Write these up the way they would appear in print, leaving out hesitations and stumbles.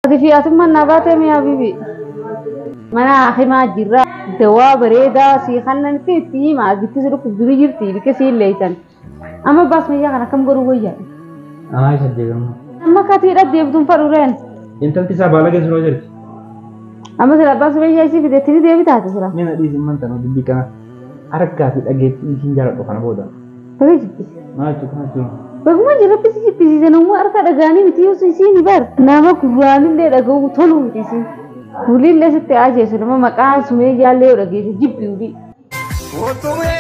في أتم النبات يا حبيبي mana akhi ma jirra dawa bareeda si khannan fi ma bitisru ku duri jirti bikasi leeytan ama bas miya kana kam goru wayya ana isa deegam amma kati da deebtun faruren intalti sabala ge suro jirti amma sira bas wayya si fi detini deebita ta sira mina di simman tan dubbi kana araggaati dhageetti isin jaaladhu kana booda tageetti maachu baguma jirra pisi zanu arka dagaani miti usini bar nama kurani le dagawu tolu miti Uli le sitte aje su nama maqaan sumee jaallee dhageesse jibbi uli. Otumee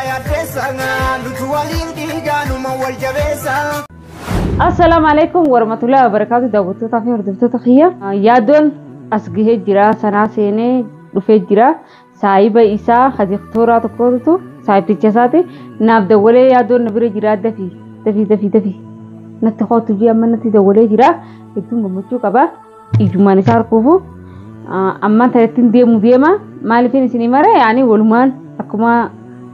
ya desanga lutu waliin dhiigaanuma wal jabeessa. Assalamu alaikum warahmatullahi wabarakatuh daawwattoota fi hordoftoota kiyya. Yaadoon as gahee jira sanaa seenee dhufee jira. Saayiba isaa hadiqtooraa tokkotu saayibicha isaati. Naaf dawwalee yaadoon na bira jira dafi. Natti hootu fi amma natti dawwalee jira. Hedduun gammachuu qaba. Ijumaan isaa arkuufu amma tajaajiltiin deema maaliifin isinii mare yaani walumaan akkuma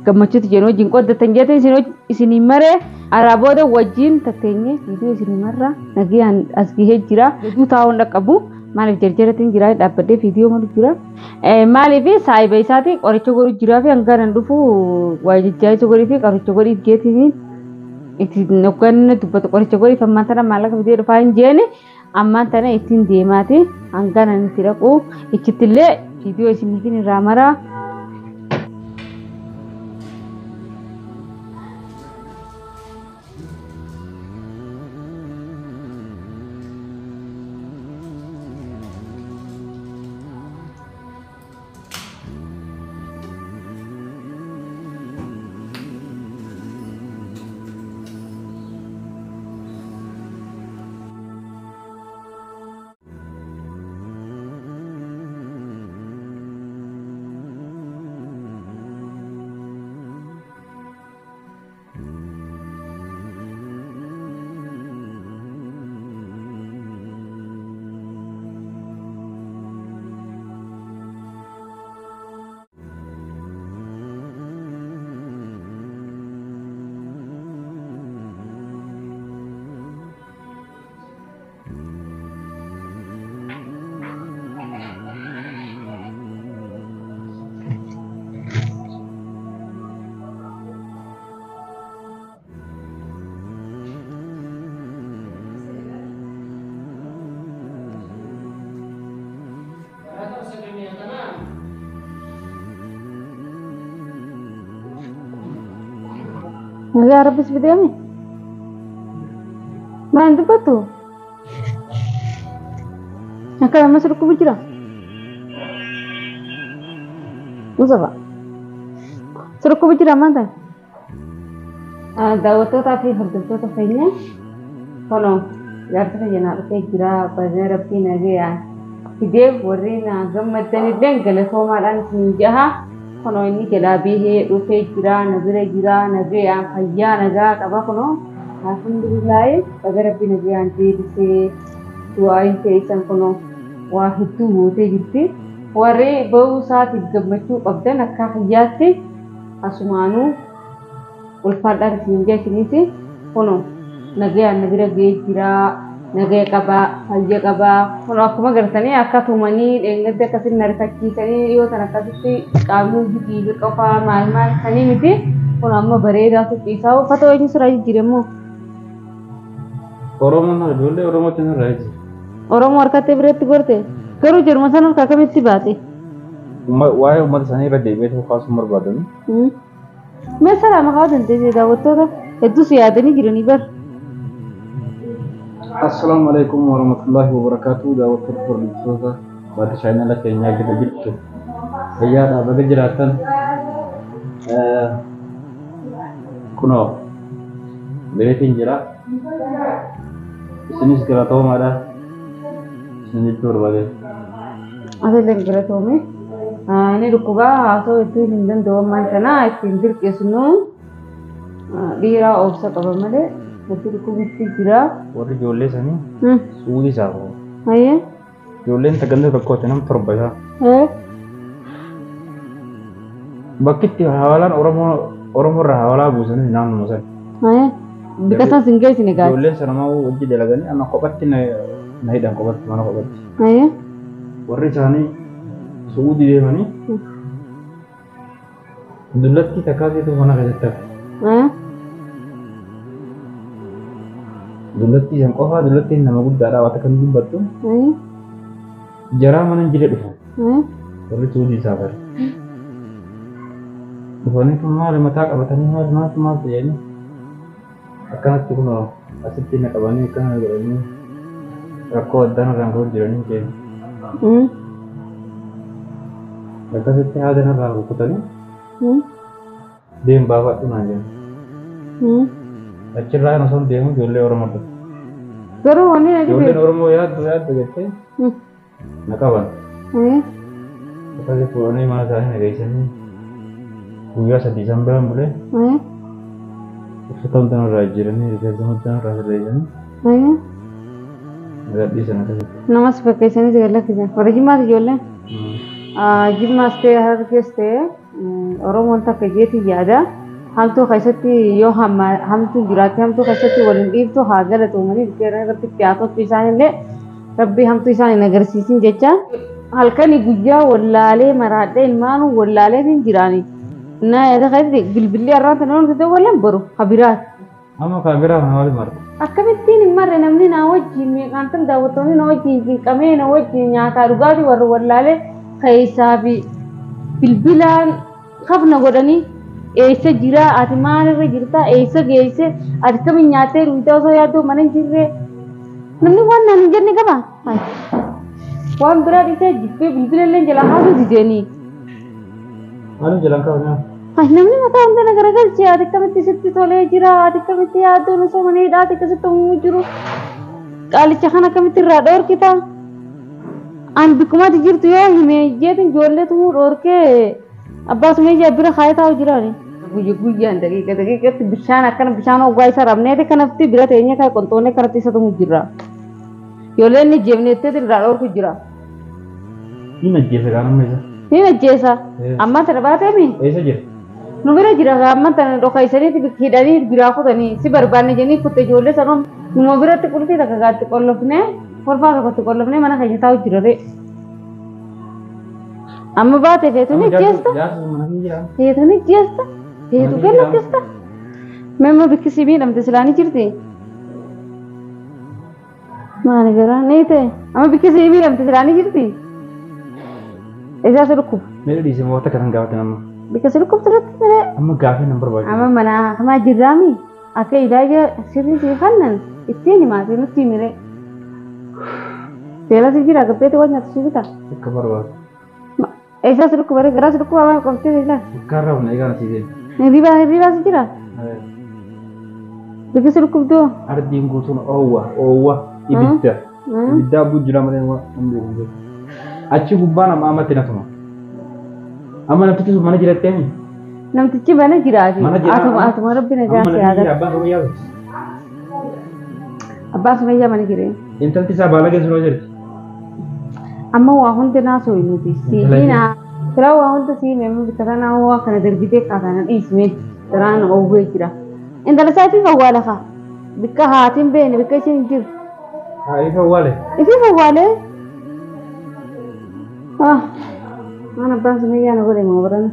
gammachuutti jennu wajjin qoddatan jettee isinii mare arabooda wajjin tatteenye viidiyoo isinii marra nagayaan as gahee jira hedduu taa'uun dhaqqabu maaliif jarjaratiin jira dhaabbadhee viidiyoo malu jira maaliif saayiba isaati qoricha godhu jiraa fi hangaan dhufu waa jajjaayisa godhii fi qoricha godhiif geetiin itti noggan dubbatu qoricha godhiif ammaan tana maallaqa fidee dhufaa hin jeeni amma tana ittiin deemaati hangana nuti dhaqu ichittillee viidiyoo isiniifin irraa mara يا رب اثبت يمي ما عندي بطو هكذا ما سرقوا بجرا وصفا سرقوا بجرا ما انت دعوتو تافي هردتو تفيني فلو يارتك جنار تجرا بزي ربي نجيا كديف ورينا غمتني دنگل سوما لان سنجها kono inni jedhabii dhufee jira nagire jira nagayaan fayyaa nagaa qaba kono alhamdulillah baga rabbi nagayaan deebisee du'aayin keessan kono waa hedduu gootee jirti warri ba'uu isaatiif gammachuu qabdan akka fayyaatti asumaanuu ulfaadhaan isin jechuunis kono nagayaan nagire ga'ee jira nagaya qaba fayya qaba kono akkuma gartanii akka tumanii dheengatti akkasin narkachiisanii yoo tan akkasitti qaamuu jibii qofaa maal sanii miti kono amma bareedaa suphiisaa uffata wajjin suraa jijjiiremmoo oromoon ijoollee oromootti nurraa jira oromoo harkatti biratti gorte garuu jirma sana harkaa kamitti baate waa'ee uummata isaanii irra deebi'ee tokko kaasuun barbaadanu mee salaama kaa'uu dandeessee daawwattoota hedduus yaadanii jiranii bar Assalamu alaikum warahmatullahi wabarakatuh daawwattoota hordoftoota bakka chaanala keenyaa gida jirtu fayyaadhaa baga jiraatan kunoo beetiin jira isinis galatoomaadha isin jechuu barbaade asalleen galatoome inni dhukkubaa haasoo itti hin danda'amman kana ittiin dirqeessinu dhiiraa obsa qaba malee Nanti kubitti jira. Warri ijoollee sanii suudii isaa qabu. Ayyee. Ijoolleen tagandaa tokkotti nama torba isaa. Bakki itti hawaalaan Oromoo irraa hawaalaa buusanii naannoo sana. Bikasan singgee isin egaa. Ijoolleen sana maa wajji dalaganii amma kophatti nahi dan kobat mana kobat. Ayo. Warri isaanii Suudii deemanii dullatti takkaatiitu mana keessatti hafe. Ayo. Dullatti isaan qofaa dullatti nama guddaadha waan akka dubbattu Ayo. jaraa mana hin jire dhufu. Ayo. Warri Suudii isaa bare. Dhufanii kun maali mataa qabatanii maal ta'anii akkanatti kun asitti na qabanii akkana godhanii rakkoo addaan irraan ka'uu jiranii keessa. Akkasitti haadha irraa rukutanii deem baafadhu naan jedhu. Achirraa kan osoo deemu ijoollee Oromoo dhufu. Garuu wanni na Ijoolleen Oromoo yaaddu jettee na qaban. Akkasii fuudhanii mana isaanii nageessanii guyyaa 3 isaan biraan bulee uffata hundaan irraa jiranii rifeensa hundaan irraa sirreessanii gadhiisan akkasitti. Namas fakkeessanii si gallakkisan. Warra Jimmaati ijoolleen. Jimmaas ta'e Harargees ta'e Oromoon takka jeetii yaada. Hamtuu keessatti yoo hamtuu jiraate hamtuu keessatti waliin dhiibtu haa galatoomanii dhufeera irratti dhiyaatottu isaanillee rabbii hamtuu isaan hin agarsiisin jecha halkanii guyyaa wallaalee maraadhee ilmaanuu wallaalee hin jiraanii. Na yaada keessatti bilbilli irraa tanaan nuti wallan baru habiraati. Amma kaameraa mana waliin marti. Akkamittiin hin marre namni na wajjin meeqaantan daawwattoonni na wajjin cinqamee na wajjin nyaataa dhugaatii warra wallaalee keessaa fi bilbilaan hafna godhanii eessa jira ati maalirra jirta eessa geesse ati kamiin nyaattee dhugdee osoo yaadduu mana hin jirre namni waan naan hin jenne qaba. Waan biraa dhiisee jibbee bilbila illee jala haasuu dideenii. Maalin jalan kawanyaa? Namni mataa hundana garagalchee ati akkamitti sitti tolee jira ati akkamitti yaaddoon osoo maneedhaa ati akkasitti uumuu jiru qaalicha kan akkamitti irraa dhoorkita. An bikkumaati jirtu yoo hime jeetin ijoollee tumuu dhoorkee abbaa sumee ijaa bira kaayee taa'u jiraani. Guyyaan daqiiqatti bishaan akkana bishaan hoggaa isa rabneeti kanatti bira teenyee kan qonxoonee kanatti isa tumuu jira. Ijoolleen inni jeefneettee irraa dhoorku jira. Ni najjeesa gaanamma isa. Ni najjeesa. Amma tana baateemi. Eessa jira? Nu bira jira amma tana dhokaisaniiti hidhanii biraa kutanii si barbaanne jennii kutte ijoollee sanoon numa biratti qulfii takka gaatti qollofnee kolfaa tokkotti qollofnee mana keenya taa'u jira. Amma baate feetu ni jeesta. Feetu ni jeesta. Feetu gallakkista. Memma bikkisii miidhamte silaanii jirti. Maali garaa ni ta'e. Amma bikkisii miidhamte silaanii jirti. Isaa si dhukkuba. Meeshaa dhiisee moota kan gaafatan amma. Bikkisii dhukkubsirratti malee. Amma gaafii nan barbaadu. Amma mana kamaa jirraami. Akka ilaaja sirrii si kannan ittiin himaatee nutti himire. Seela si jira gabbeetti waan nyaatu si bita. Akka barbaadu. Isaa si dhukkuba garaa si dhukkuba waan qabtee si ilaala. Karra humna eegaa nasi deemu. Hirribaa si jira. Bikkisii dhukkubdoo. Ardiin guutuun oowwa ibidda. Ibiddaa abbuu jira malee waan beeku. Achi gubbaan amma amatti na tuma. Amma namtichi sun mana jirattee mi? Namtichi mana jiraati. Atuma rabbi na jaasi yaadatu. Abbaan Sumayyaa. Abbaan Sumayyaa mana jireen. Intalti isaa baala geessu noo jirti. Amma waa hundi naa sooyi nuti. Siina firaa waa hunda sii meemma bitara naa waa kana darbitee kaasana dhiismee daraan oowwee jira. Intala isaatiif awwaala kaa. Bikka haatiin beene bikka isheen hin jiru. Haa ifa awwaale. Ifiif awwaalee. Mana abbaan Sumayyaa na godhe moo barana.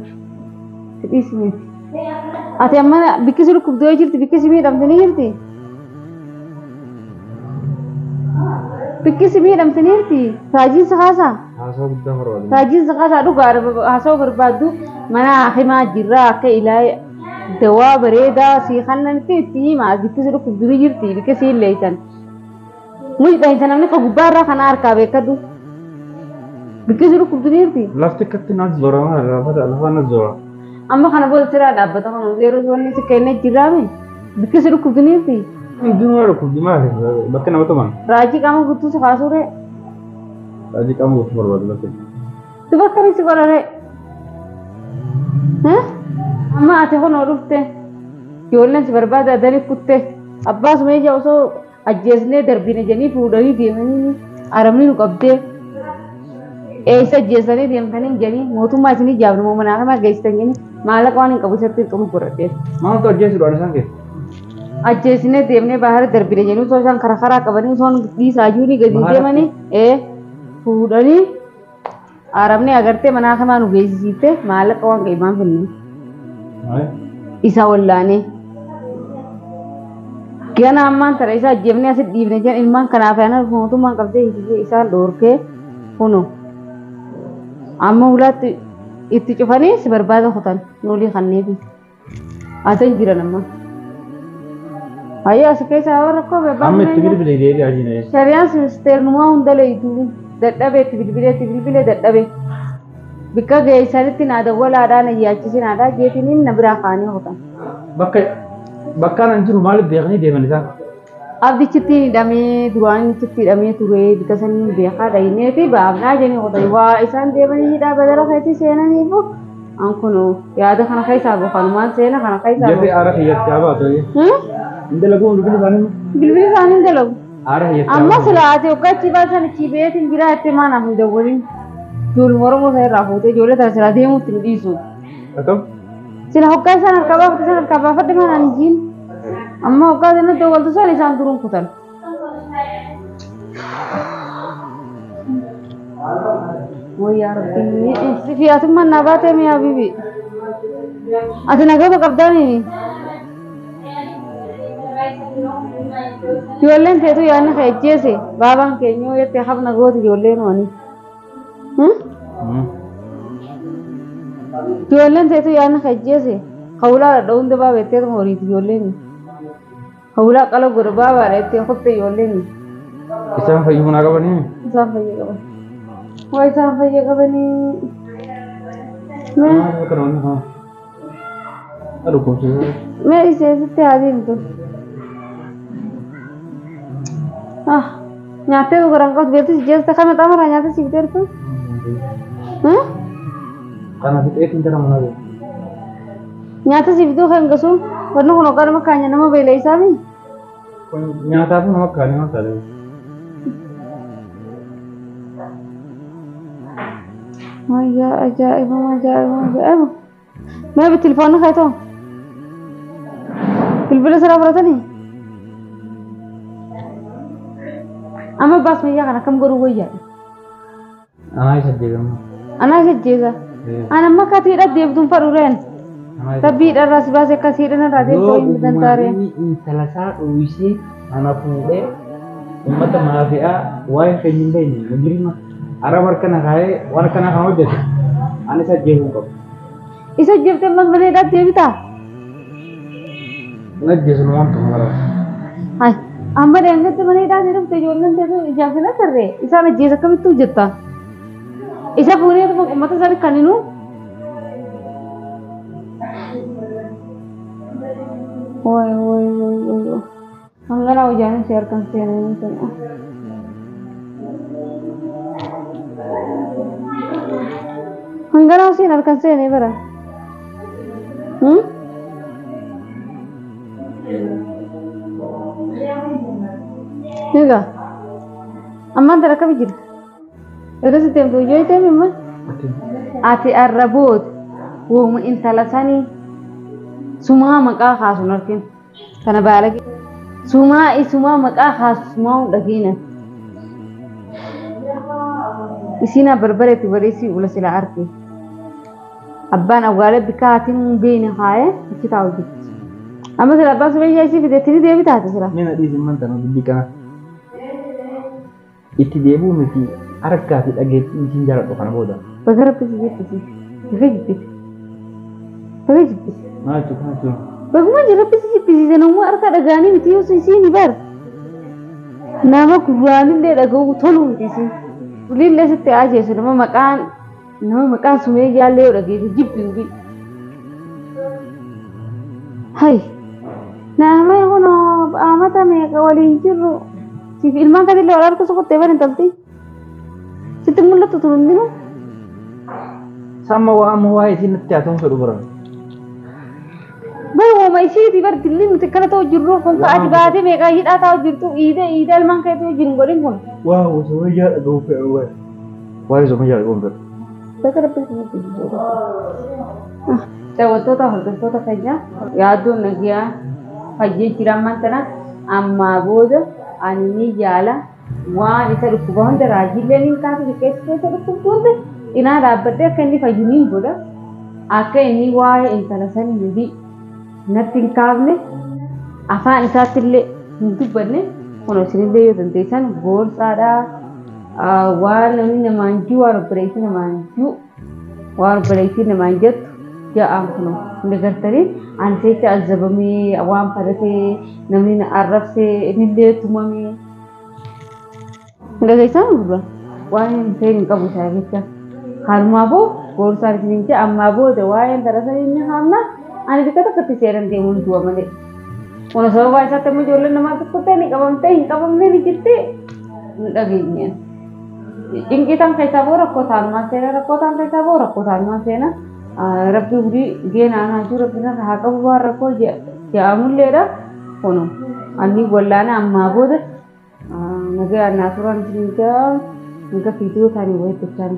Dhiismee. Ati amma bikkisi dhukkubdoo jirti bikkisi miidhamte ni jirti. Bikkisi miidhamte ni jirti. Raajiin sakaasaa. Haasawaa guddaa barbaadu. Raajiin sakaasaa dhugaa haasawaa barbaaddu mana himaa jirra akka ilaa dawaa bareedaa si kannanitti itti himaa bikkisi dhukkubduu ni jirti bikkisi hin leeysan. Muyidha hin namni ka gubbaarraa kana harkaa beekadhu. Bikkisi dhukkubduu ni jirti. Lafti akkatti naas zoora lafa naas zoora. Amma kana booda siraa dhaabbata kana yeroo wanni si kennee jirraame bikkisi dhukkubduu ni jirti. Iddoon dhukkubduu maali? Bakka nama tuman. Raajii qaama guutuu si kaasuure. Raajii qaama guutuu barbaadu lakkee. Tu bakka ni si godhare. Amma ati kun dhufte ijoolleen si barbaada adanii kutte abbaa Sumayyaa osoo ajjeesnee darbine jennii fuudhanii deemanii aramni nu qabdee eessa ajjeesanii deemtanii jennii mootummaa isinii jaabne moomanaa kana geessitan jennii maallaqa waan hin qabu isatti xumur godhadheef. Maaltu ajjeesuudhaan isaan keessa? ajjeesine deemnee bahara darbine jennu osoo isaan karaa karaa qabanii osoo dhiisaayyuu ni gadi deemanii fuudhanii aramni agartee manaa kamaa nu geessisiifte maallaqa waan qeemaan finne isa wallaanee gana ammaan tara isa ajjeefnee asitti dhiifne jedhan ilmaan kanaaf yana mootummaan qabdee isaan dhoorkee kunu amma hulaatti itti cufanii si barbaada kutan nulii kanneefi asan jiran amma ayyaa si keessaa warra koo amma itti bilbilee deebii ajine shari'aan ministeerummaa hunda leeytu dadhabe itti bilbilee dadhabe bikka geessanitti naa dawwalaadhaan ayyaachisi naadhaa jeetiniin na biraa kaanii kutan bakka nan jiru maaliif beekanii deeman isaan abdichitti hidhamee duraan itti hidhamee ture bikka sanii beekaa dhahinee fi baafnaa jenii kutan waa isaan deemanii hidhaa badara keetti seenaniifu an kunu yaada kana keessaa bofanumaan seena kana keessaa jafee aara kiyyatti haa baatu indalagu bilbili isaanii indalagu amma silaate waggachi baasan ichi beetiin jira itti maanaaf hin dawwaliin ijoollee oromoo isaa irraa fuutee ijoollee tana silaa deemuutti hin dhiisu sila hoggaa isaan harkaa baafate isaan harkaa baafadhe manaan hijiin amma hoggaa sana dawwaltu isaan isaan duruun kutan ويا ربي في أتم النبات يا حبيبي أتناقض قبضاني جولين تيتو يعني خيجيسي بابا كينيو يتحب نقوط جولين واني جولين تيتو يعني خيجيسي خولا دون دبا بيتي موريت جولين خولا قلب غربا باريتي خطي جولين إسان فيهونا قبني إسان فيهونا قبني وإسا فيك بني मैं इसे से आदि तो न्याते तो करंग को बेटी जेस तक मैं तमरा न्याते सीखते तो हैं karena itu intera mana deh न्याते सीख दो kan कसु वरना कोनो कर makanya nama bela isami nyata tuh nama kani masa deh يا عجائب عجائب मैं भी टेलीफोन खाए तो बिल्कुल सरा बरता नहीं अम्मा बस में यार कम करो वही यार अना सज्जेगा अना अम्मा का तीरा देव तुम पर उरेन तभी रास बासे का सीरे ना राधे कोई इंसान तारे salah satu uisi anak muda umat mafia wah kenyang ini negeri mah Ara warkana kamu jadi, ane saya jauh kok. Isa jauh teman mana dah dia bita? Nggak jauh semua tuh malah. Hai, ambar yang itu mana dah dia tuh jualan dia tuh jauh sana terre. Isa ane jauh kami tuh jeta. Isa punya tuh mata sari kaninu. Woi. Anggar aku jangan share kan ini tuh. Enggak sih narkan sih nih bara. Juga. Aman teraka bijir. Itu setiap tujuh itu memang. Ati arrabut. Wong intalasani. Semua maka khas narkin. Karena balik. Semua maka khas mau dagina. Isina berbalik tu berisi ulas sila arti. Abban awalnya bikatin gini kaya kita tahu gitu. Amma sila pas sebenarnya sih video ini dia bita tu sila. Mina di zaman tanah bika. Itu dia bu mesti arka kita get izin jarak bukan boda. Bagar apa sih gitu? Gitu. Macam. Bagaimana jarak sih jangan mau arka dagani video sini bar. Nama kubuanin dia dagu tolong di sini. Ulil le sitte aje su nama makan sume ya le ora ge jibbi hai nama hono amata me ka wali jiru si ilman ka dile orar ko so kotte bane talti sitte mulla to turun dino sama wa amwa isin tiatong so dubara bai wo mai si di bar dilli mutte kana to jiru kon ka aj baade me ka hida ta jirtu ide ilman ka to jingorin kon wow so ya do pe we why so ya go ber Bagar apa sih itu? Saya waktu itu harus kayaknya ya tuh nagia fayyee jira mantana amma booda ani yaala waan isa dhukkuba hunda raajillee ni kaasu keessa dhukkubtuute inaa dhaabbadde akka inni fayyiniin godha akka inni waa'ee intala sanii fi natti hin kaafne afaan isaatti illee hin dubbanne kun isinillee yoo dandeessan gorsaadhaa waan namni namaan jiru waan obboleettii namaan jiru waan obboleettii namaan jettu ja'aan kun inni gartanii ani seecha azabamee waan fadhatee namni na arrabsee innillee tumamee dhageessan gurra waan hin ta'in hin qabu isaa jecha kanumaa boo gorsaan isin jee ammaa booda waa'een darasanii inni haamna ani bika tokkotti seeran deemuun du'a malee kun sababa isaatti amma ijoolleen namaa tokkottee ni qabamtee hin qabamne ni jirtee hin dhageenyeen Ingkitan kaisa bora kota alma sena rakota kaisa bora kota alma sena rabbi budi gena na jura bina haka buar rako ya amulle da kono anni gollana amma boda naga natural jinja nga video tani wai pechan